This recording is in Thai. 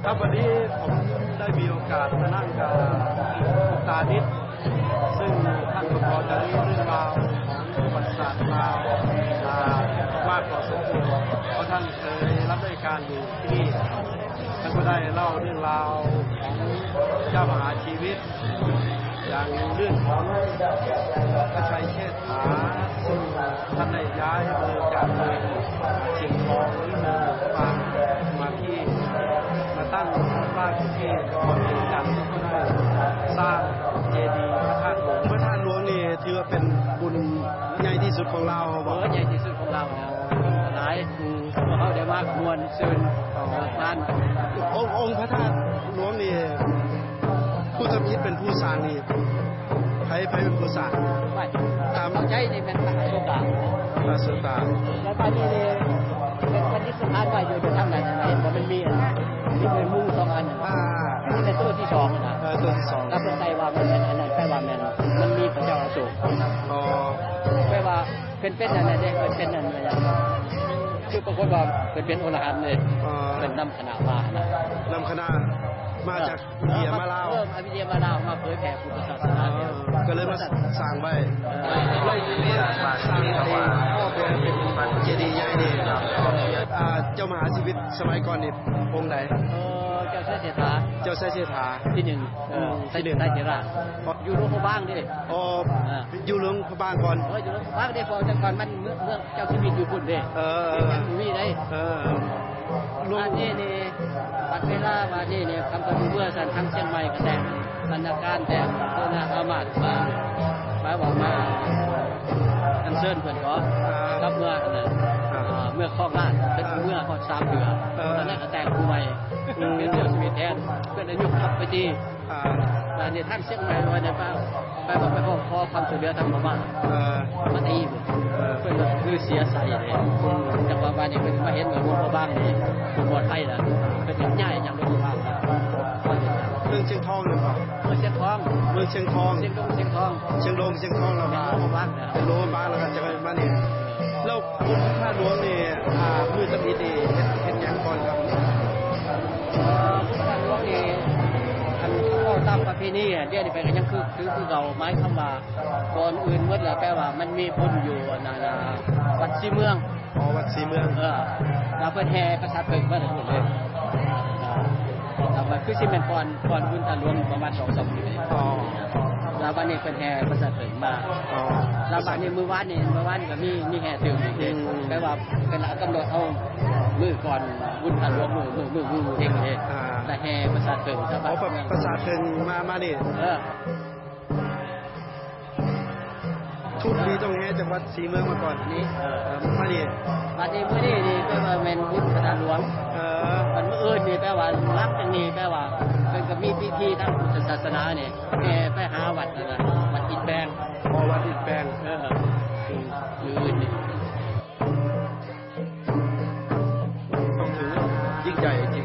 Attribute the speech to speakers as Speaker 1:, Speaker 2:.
Speaker 1: ครับวันนี้ผมได้มีโอกาสมานั่งกับตาดิษซึ่งท่านก็พอจะรู้เรื่องราวของประวัติศาสตร์ลาวมากพอสมควรเพราะท่านเคยรับราชการอยู่ที่นี่ท่านก็ได้เล่าเรื่องราวของเจ้ามหาชีวิตอย่างเรื่องของพระชัยเชษฐาซึ่งท่านได้ย้ายเมืองจากเมืองเชียงทองหรือเมืองมาที่มาตั้งรากอยู่ที่จังหวัดเชียงจันทร์ก็ได้สร้างเจดีย์พระธาตุหลวงนี่ถือว่าเป็นบุญใหญ่ที่สุดของเราบอก
Speaker 2: ใหญ่ที่สุดของเรานะหลายเขาได้มากมวลซื่นงาน
Speaker 1: องค์พระธาตุหลวงนี่ผู้ทำอิฐเป็นผู้สร้างนี่ใครเป็นผู้สร้าง
Speaker 2: ตามใจนี่เป็นพระสุตาแล้วตอนนี้เนี่ยเป็นปฏิสถานไว้อยู่ทางไหนเห็นว่ามันมีนี่เป็นมุ้ง2 อันนี่เป็นตัวที่2นะ
Speaker 1: ตัวที่2
Speaker 2: รับใจว่ามันอันนั้นแปลว่ามันมีพระเจ้าอโศกแปลว่าเป็นอันนั้นเป็นอันนั้นคือปรากฏว่าเป็นอรหันต์เลยเป็นนำคณะมานะ
Speaker 1: นำคณะมาจากอินเดียมาลาว
Speaker 2: อินเดียมาลาวมาเผยแผ่พุทธศาสนา
Speaker 1: ก็เลยมาสร้างไว้สร้างเป็นเจดีย์ใหญ่นี่เจ้ามหาชีวิตสมัยก่อนนี่องค์ไหน
Speaker 2: เจ้าเสถียรที่1ได้เจราอยู่หลวงพระบางดิ
Speaker 1: อยู่หลวงพระบางก่อน
Speaker 2: อยู่หลวงพระบางดิพอแต่ก่อนมันเมืองเจ้าชีวิตอยู่พุ่นดิยังมีได้ลุงนี่ปัจเวลาว่านี่คำตะเมื่อสันทางเชียงใหม่ก็แต่บรรณาการแต่เพื่อนาอามาตมาบอกมาอันเชิญเพื่อนก็รับเมื่อคลองลาดเป็นเมื่อเขา3 เดือนตอนนั้นก็แต่งผู้ใหม่เป็นเรื่องชีวิตแทนเพื่อนอายุขับไปดีแล้วเนี่ยท่านเชียงใหม่วันนี้ไปขอความช่วยเหลือทางบ้านมาตีเพื่อนคือเสียใส่เลยจังหวะวันนี้เพื่อนมาเห็นเหมือนวงบ้านนี่ปลอดภัยแล้วเป็นใหญ่อย่างวงบ้าน
Speaker 1: เมืองเชียงทองหรือเปล่า
Speaker 2: เมืองเชียงทอง
Speaker 1: เราเป็นโลบ้านแล้วกันจะไปมานี่แล้วคุณพระหลวงนี่มือตะมีดีเห็นอย่างก่อนครับ
Speaker 2: พระหลวงนี่อันก็ตามประเพณีเดี๋ยวนี้ไปก็ยังคือเราไม้คำว่าก่อนอื่นเมื่อแล้วแปลว่ามันมีพุ่นอยู่วัดศรีเมือง
Speaker 1: วัดศรีเมือง
Speaker 2: เราเพิ่นแห่ประสาทเพิ่งมาถึงหมดเลยคือสิเป็นก่อนบุญตาหลวงประมาณ2-3 ปีแล้ววันนี้เป็นแห่ประสาทเพิ่งมาแล้ววันนี้เมื่อวานก็มีแห่ถึงแปลว่าเป็นกำหนดเอามือก่อนบุญตาหลวงมือเองเลยแต่แห่ประสาทเพิ่ง
Speaker 1: ประสาทเพิ่งมานี่ทุกปีต้องแห่จากวัดศรีเมืองมาก่อน
Speaker 2: นี้
Speaker 1: มานี่
Speaker 2: วันนี้มื้อนี้นี่แปลว่าแม่นบุญตาหลวงมันมื้ออื่นนี่แปลว่ารับจังนี้แปลว่าเพิ่นก็มีพิธีทางพุทธศาสนานี่แห่ไปหาวัดนั่นน่ะวัดอิฐแปลง
Speaker 1: วัดอิฐแปลง
Speaker 2: มื้ออื่นนี่
Speaker 1: ต้องถือยิ่งใหญ่จริง